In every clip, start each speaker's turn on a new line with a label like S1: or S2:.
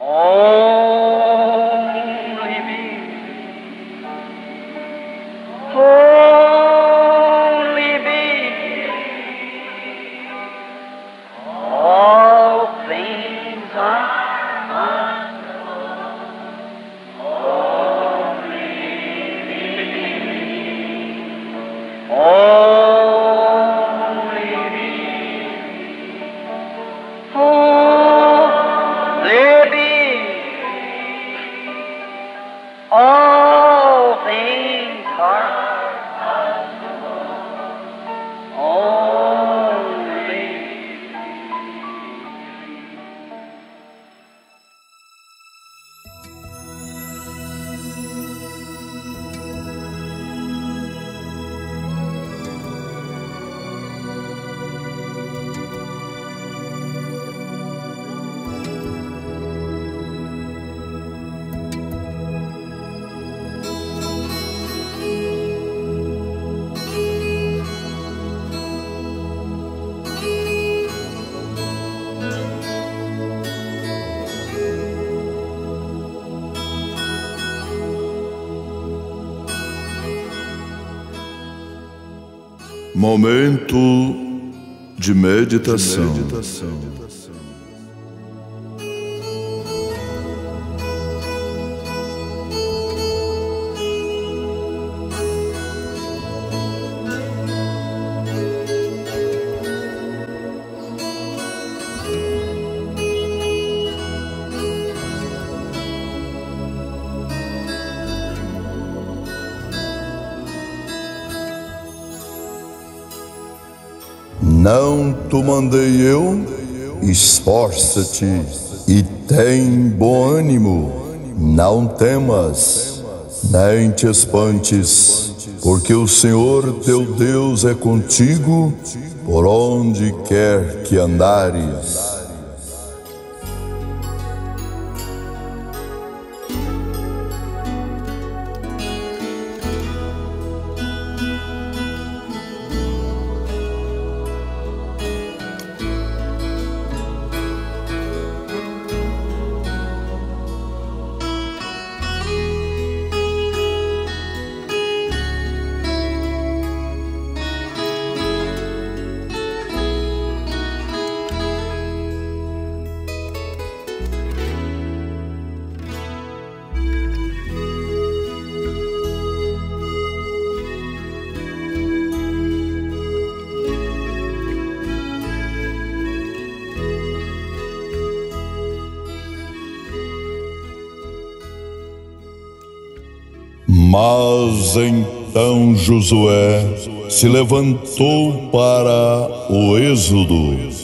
S1: Only me. Only me. All things are only me. All things are only.
S2: Momento de meditação. Não te mandei eu? Esforça-te e tem bom ânimo. Não temas, nem te espantes, porque o Senhor teu Deus é contigo por onde quer que andares. Mas então Josué se levantou para o êxodo.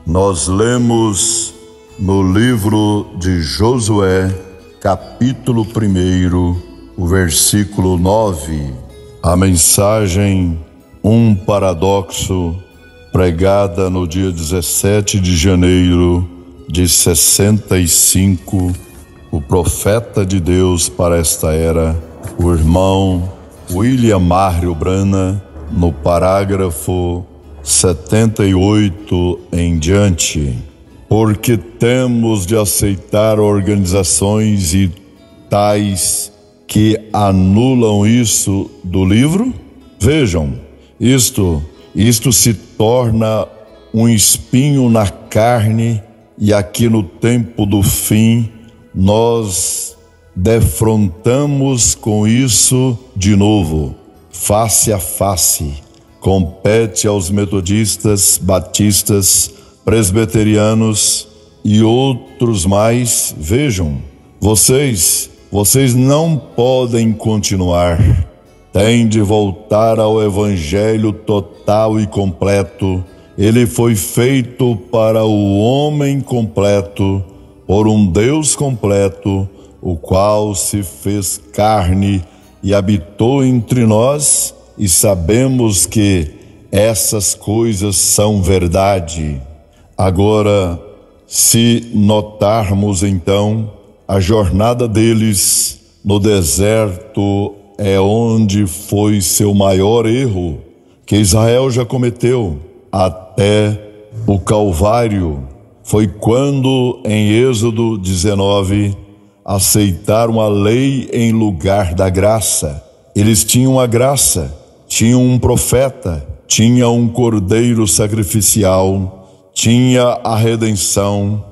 S2: Nós lemos no livro de Josué, capítulo 1, o versículo 9, a mensagem Um Paradoxo, pregada no dia 17 de janeiro de 65, o profeta de Deus para esta era, o irmão William Mário Branham, no parágrafo 78 em diante. Porque temos de aceitar organizações e tais que anulam isso do livro? Vejam, isto se torna um espinho na carne, e aqui no tempo do fim nós defrontamos com isso de novo, face a face. Compete aos metodistas, batistas, presbiterianos e outros mais. Vejam, vocês não podem continuar. Têm de voltar ao evangelho total e completo. Ele foi feito para o homem completo, por um Deus completo, o qual se fez carne e habitou entre nós, e sabemos que essas coisas são verdade. Agora, se notarmos então, a jornada deles no deserto é onde foi seu maior erro, que Israel já cometeu, até o Calvário. Foi quando, em Êxodo 19, aceitaram a lei em lugar da graça. Eles tinham a graça, tinham um profeta, tinha um cordeiro sacrificial, tinha a redenção,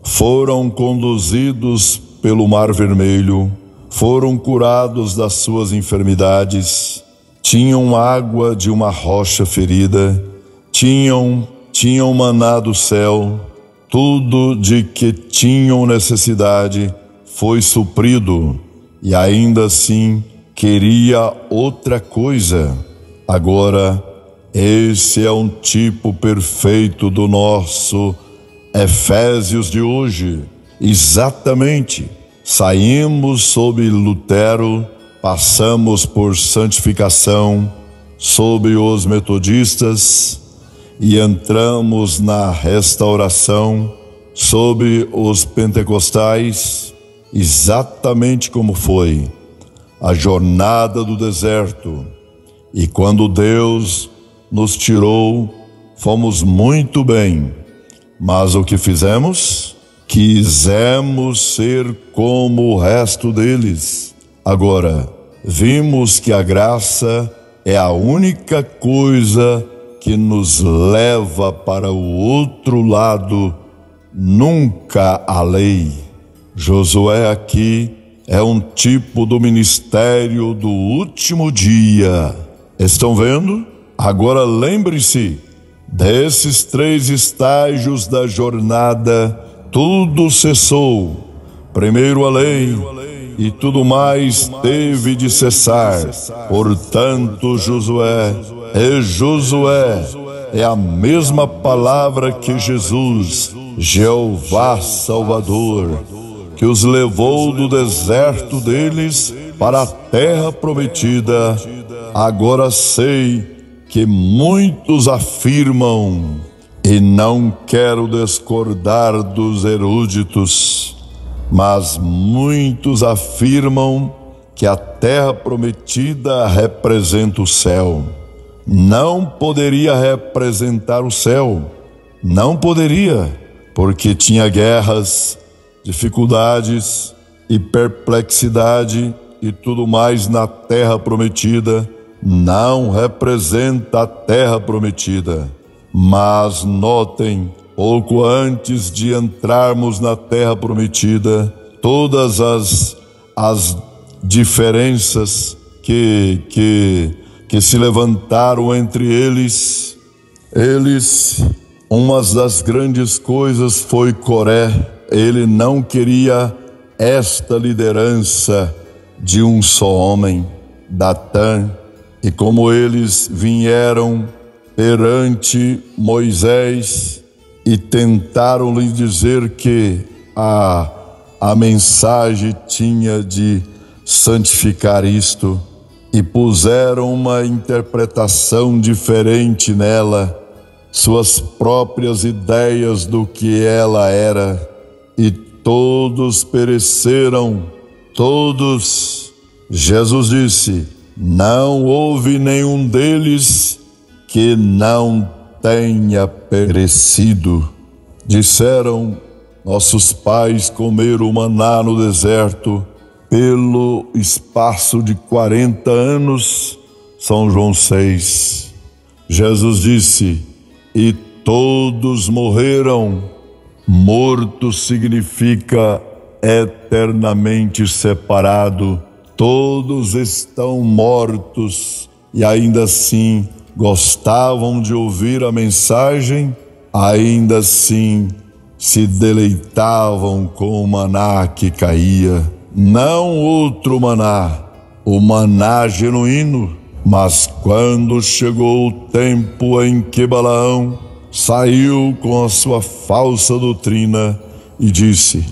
S2: foram conduzidos pelo Mar Vermelho, foram curados das suas enfermidades, tinham água de uma rocha ferida, tinham maná do céu, tudo de que tinham necessidade foi suprido, e ainda assim queria outra coisa. Agora, esse é um tipo perfeito do nosso Efésios de hoje. Exatamente. Saímos sob Lutero, passamos por santificação sob os metodistas e entramos na restauração sob os pentecostais, exatamente como foi a jornada do deserto. E quando Deus nos tirou, fomos muito bem, mas o que fizemos? Quisemos ser como o resto deles. Agora, vimos que a graça é a única coisa que nos leva para o outro lado, nunca a lei. Josué aqui é um tipo do ministério do último dia. Estão vendo? Agora lembre-se, desses 3 estágios da jornada, tudo cessou. Primeiro a lei, e tudo mais teve de cessar. Portanto, Josué é a mesma palavra que Jesus, Jeová Salvador, que os levou do deserto deles para a terra prometida. Agora sei que muitos afirmam, e não quero discordar dos eruditos, mas muitos afirmam que a terra prometida representa o céu. Não poderia representar o céu, não poderia, porque tinha guerras, dificuldades e perplexidade e tudo mais na terra prometida. Não representa a terra prometida. Mas notem, pouco antes de entrarmos na terra prometida, todas as diferenças que se levantaram entre eles, uma das grandes coisas foi Coré. Ele não queria esta liderança de um só homem, Datã. E como eles vieram perante Moisés e tentaram lhe dizer que a mensagem tinha de santificar isto, e puseram uma interpretação diferente nela, suas próprias ideias do que ela era, e todos pereceram, todos. Jesus disse: não houve nenhum deles que não tenha perecido. Disseram: nossos pais comeram maná no deserto pelo espaço de 40 anos. São João 6. Jesus disse: e todos morreram. Morto significa eternamente separado. Todos estão mortos e ainda assim gostavam de ouvir a mensagem, ainda assim se deleitavam com o maná que caía. Não outro maná, o maná genuíno. Mas quando chegou o tempo em que Balaão saiu com a sua falsa doutrina e disse: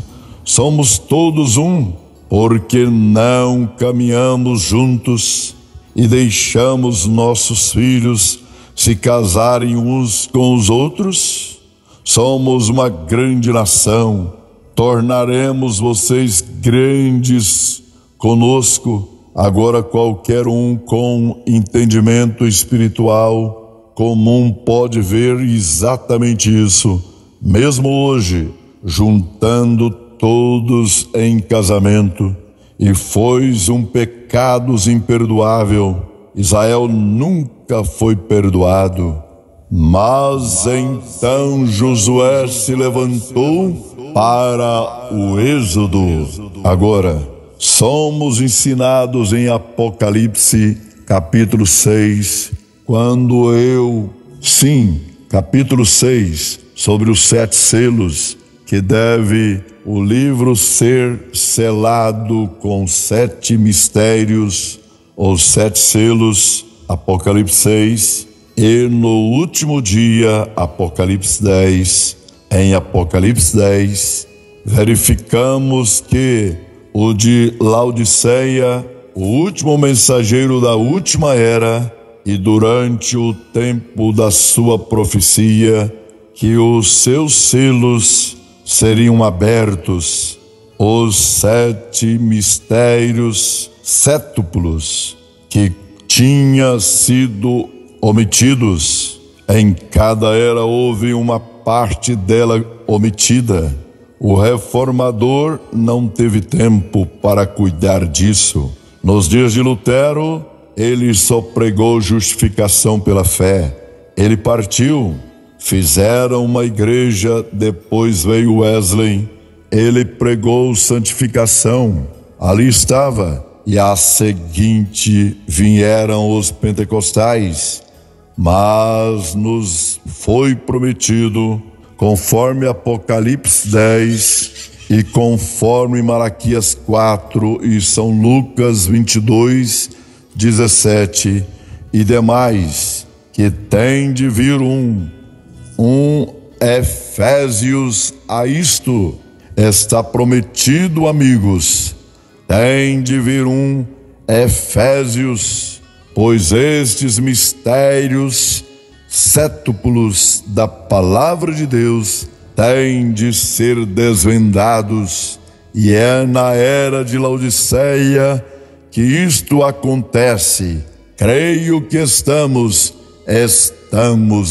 S2: somos todos um, porque não caminhamos juntos e deixamos nossos filhos se casarem uns com os outros? Somos uma grande nação, tornaremos vocês grandes conosco. Agora qualquer um com entendimento espiritual comum pode ver exatamente isso. Mesmo hoje, juntando todos em casamento, e foi um pecado imperdoável. Israel nunca foi perdoado. Mas então Josué se levantou para o êxodo. Agora, somos ensinados em Apocalipse, capítulo 6, capítulo 6, sobre os 7 selos, que deve o livro ser selado com 7 mistérios, os 7 selos, Apocalipse 6, e no último dia, Apocalipse 10. Em Apocalipse 10, verificamos que o de Laodiceia, o último mensageiro da última era, e durante o tempo da sua profecia, que os seus selos seriam abertos, os 7 mistérios sétuplos que tinham sido omitidos. Em cada era houve uma parte dela omitida. O reformador não teve tempo para cuidar disso. Nos dias de Lutero, ele só pregou justificação pela fé. Ele partiu, fizeram uma igreja, depois veio Wesley, ele pregou santificação, ali estava. E a seguinte vieram os pentecostais, mas nos foi prometido, conforme Apocalipse 10 e conforme Malaquias 4 e São Lucas 22, 17 e demais, que tem de vir um Efésios a isto. Está prometido, amigos, tem de vir um Efésios, pois estes mistérios sétuplos da palavra de Deus têm de ser desvendados, e é na era de Laodiceia que isto acontece. Creio que estamos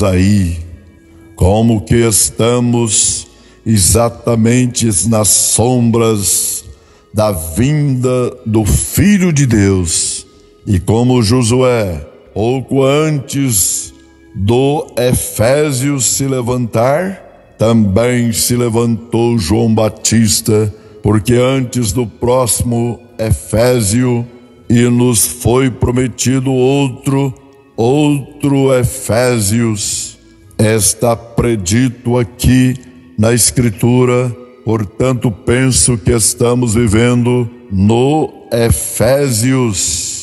S2: aí. Como que estamos exatamente nas sombras da vinda do Filho de Deus. E como Josué, pouco antes do Efésios se levantar, também se levantou João Batista, porque antes do próximo Efésio, e nos foi prometido outro Efésios, está predito aqui na Escritura. Portanto, penso que estamos vivendo no Efésios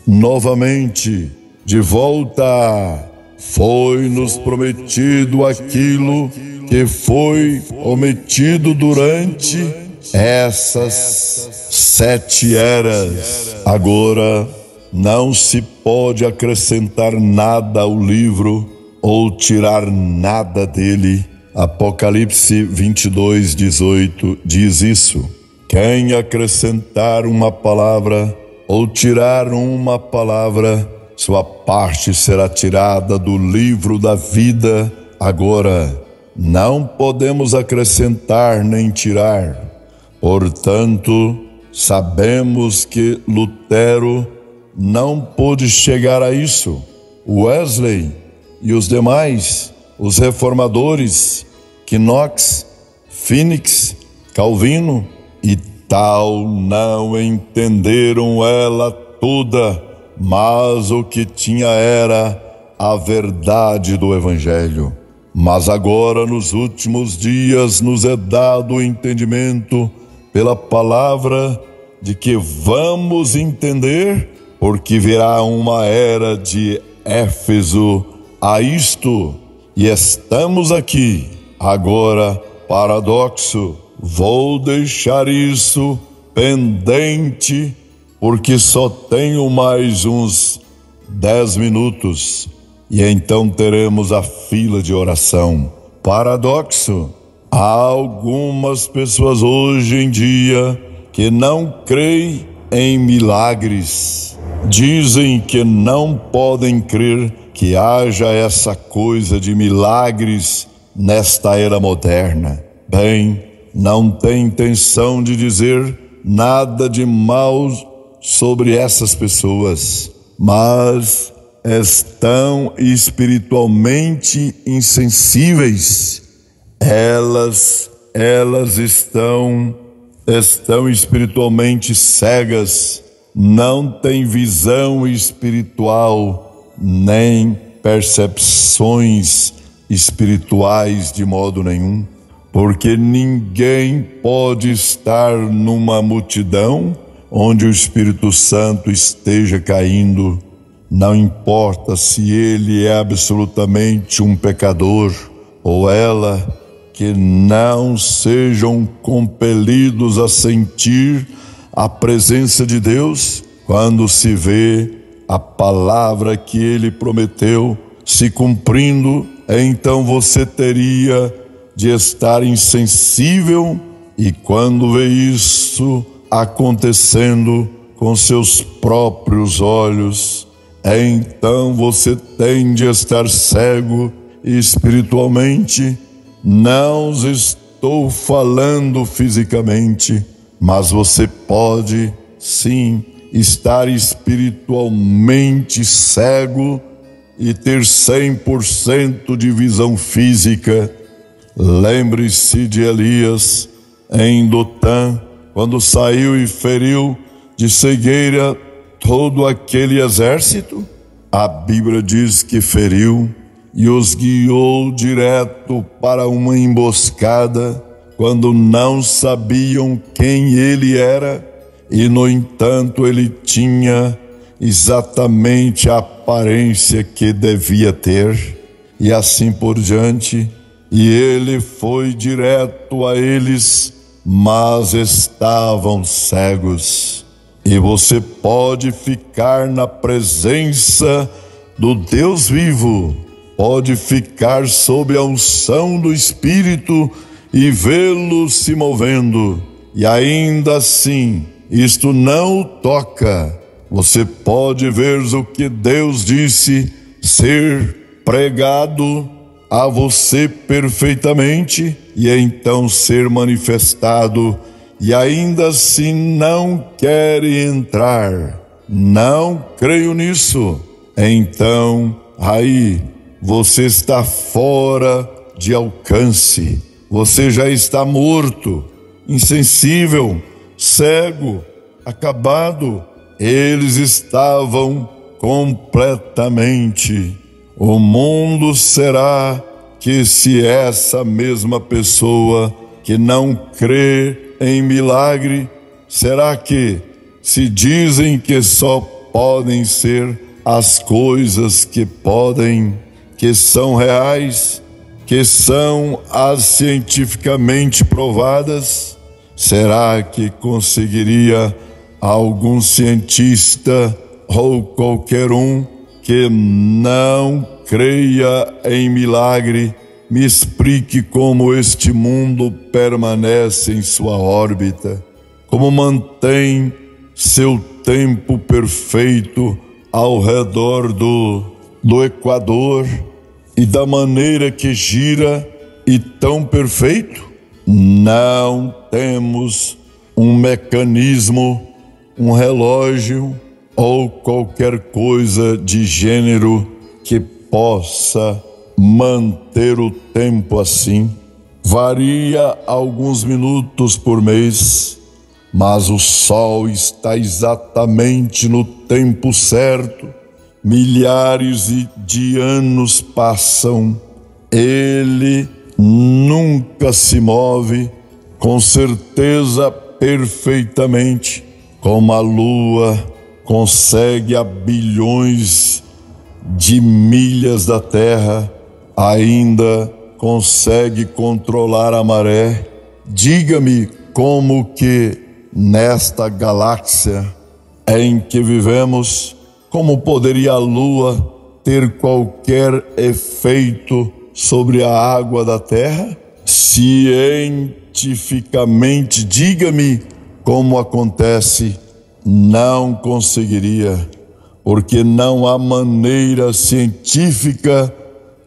S2: novamente, de volta. Foi-nos prometido aquilo que foi omitido durante essas 7 eras. Agora, não se pode acrescentar nada ao livro ou tirar nada dele. Apocalipse 22, 18 diz isso. Quem acrescentar uma palavra ou tirar uma palavra, sua parte será tirada do livro da vida. Agora, não podemos acrescentar nem tirar. Portanto, sabemos que Lutero não pôde chegar a isso. Wesley e os demais, os reformadores, Knox, Phoenix, Calvino e tal, não entenderam ela toda, mas o que tinha era a verdade do Evangelho. Mas agora, nos últimos dias, nos é dado o entendimento pela palavra de que vamos entender, porque virá uma era de Éfeso a isto, e estamos aqui. Agora, paradoxo, vou deixar isso pendente, porque só tenho mais uns 10 minutos e então teremos a fila de oração. Paradoxo: há algumas pessoas hoje em dia que não creem em milagres. Dizem que não podem crer que haja essa coisa de milagres nesta era moderna. Bem, não tem intenção de dizer nada de mal sobre essas pessoas, mas estão espiritualmente insensíveis. Elas estão espiritualmente cegas, não têm visão espiritual, nem percepções espirituais de modo nenhum, porque ninguém pode estar numa multidão onde o Espírito Santo esteja caindo, não importa se ele é absolutamente um pecador ou ela, que não sejam compelidos a sentir a presença de Deus quando se vê a palavra que ele prometeu se cumprindo. Então você teria de estar insensível, e quando vê isso acontecendo com seus próprios olhos, então você tem de estar cego espiritualmente. Não estou falando fisicamente, mas você pode sim estar espiritualmente cego e ter 100% de visão física. Lembre-se de Elias em Dotã, quando saiu e feriu de cegueira todo aquele exército. A Bíblia diz que feriu e os guiou direto para uma emboscada, quando não sabiam quem ele era, e no entanto ele tinha exatamente a aparência que devia ter, e assim por diante. E ele foi direto a eles, mas estavam cegos. E você pode ficar na presença do Deus vivo, pode ficar sob a unção do Espírito e vê-lo se movendo, e ainda assim isto não o toca. Você pode ver o que Deus disse ser pregado a você perfeitamente, e então ser manifestado, e ainda assim não quer entrar. Não creio nisso. Então aí você está fora de alcance, você já está morto, insensível, cego, acabado. Eles estavam completamente. O mundo será que, se essa mesma pessoa que não crê em milagre, será que, se dizem que só podem ser as coisas que podem, que são reais, que são as cientificamente provadas, será que conseguiria algum cientista ou qualquer um que não creia em milagre me explique como este mundo permanece em sua órbita, como mantém seu tempo perfeito ao redor do Equador, e da maneira que gira e tão perfeito? Não temos um mecanismo, um relógio ou qualquer coisa de gênero que possa manter o tempo assim. Varia alguns minutos por mês, mas o sol está exatamente no tempo certo. Milhares de anos passam, ele nunca se move, com certeza perfeitamente, como a lua consegue a bilhões de milhas da terra, ainda consegue controlar a maré diga-me como que nesta galáxia em que vivemos, como poderia a Lua ter qualquer efeito sobre a água da Terra? Cientificamente, diga-me como acontece, não conseguiria, porque não há maneira científica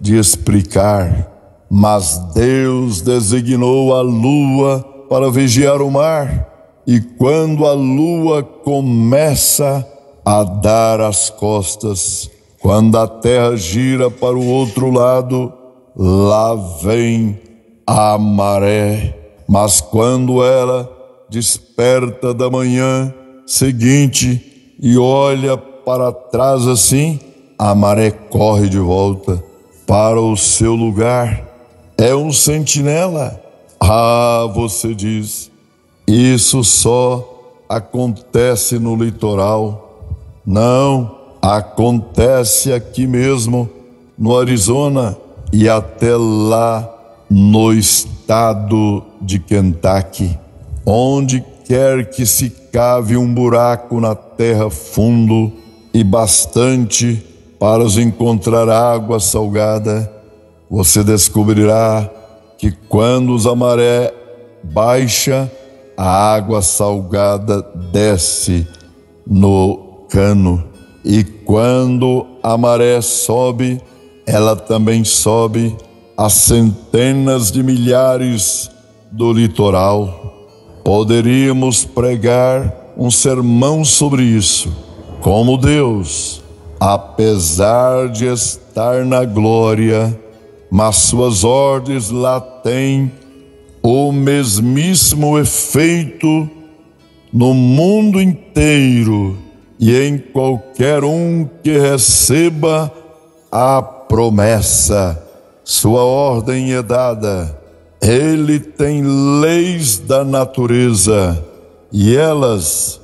S2: de explicar. Mas Deus designou a lua para vigiar o mar, e quando a lua começa a dar as costas, quando a terra gira para o outro lado, lá vem a maré. Mas quando ela desperta da manhã seguinte e olha para trás assim, a maré corre de volta para o seu lugar. É um sentinela. Ah, você diz, isso só acontece no litoral. Não, acontece aqui mesmo no Arizona e até lá no estado de Kentucky. Onde quer que se cave um buraco na terra fundo e bastante para os encontrar água salgada, você descobrirá que quando a maré baixa, a água salgada desce no cano, e quando a maré sobe, ela também sobe a centenas de milhares do litoral. Poderíamos pregar um sermão sobre isso. Como Deus, apesar de estar na glória, mas suas ordens lá têm o mesmíssimo efeito no mundo inteiro e em qualquer um que receba a promessa. Sua ordem é dada. Ele tem leis da natureza e elas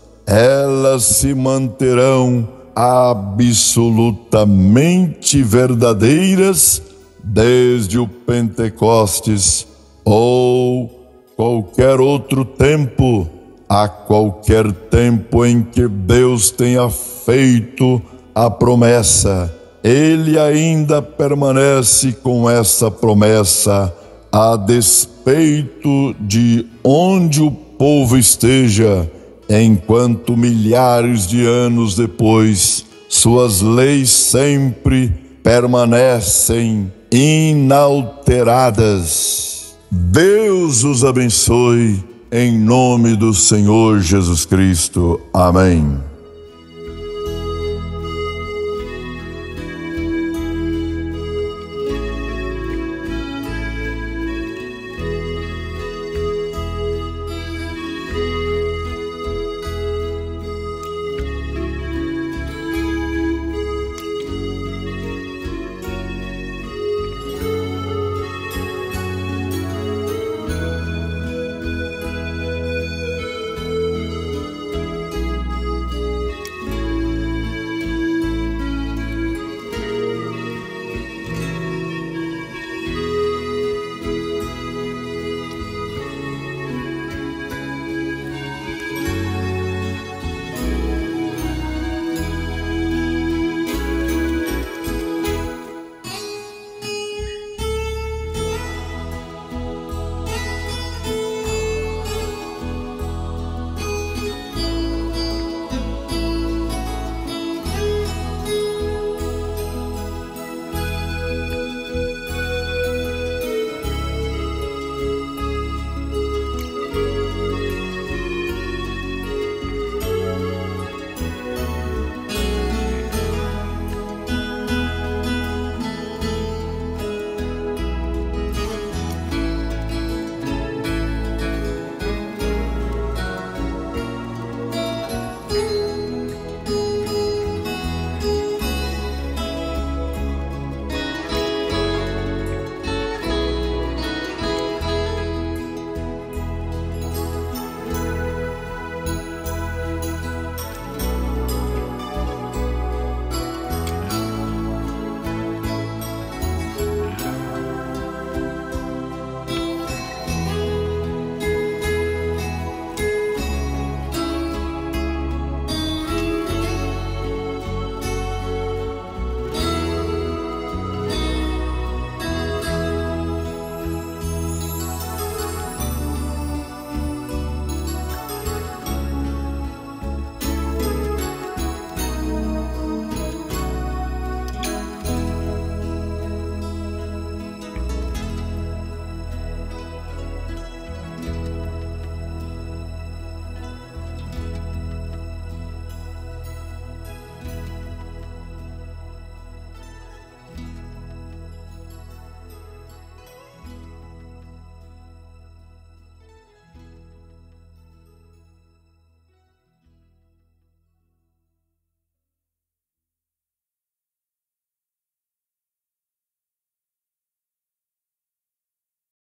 S2: se manterão absolutamente verdadeiras desde o Pentecostes ou qualquer outro tempo, a qualquer tempo em que Deus tenha feito a promessa. Ele ainda permanece com essa promessa, a despeito de onde o povo esteja, enquanto milhares de anos depois, suas leis sempre permanecem inalteradas. Deus os abençoe, em nome do Senhor Jesus Cristo. Amém.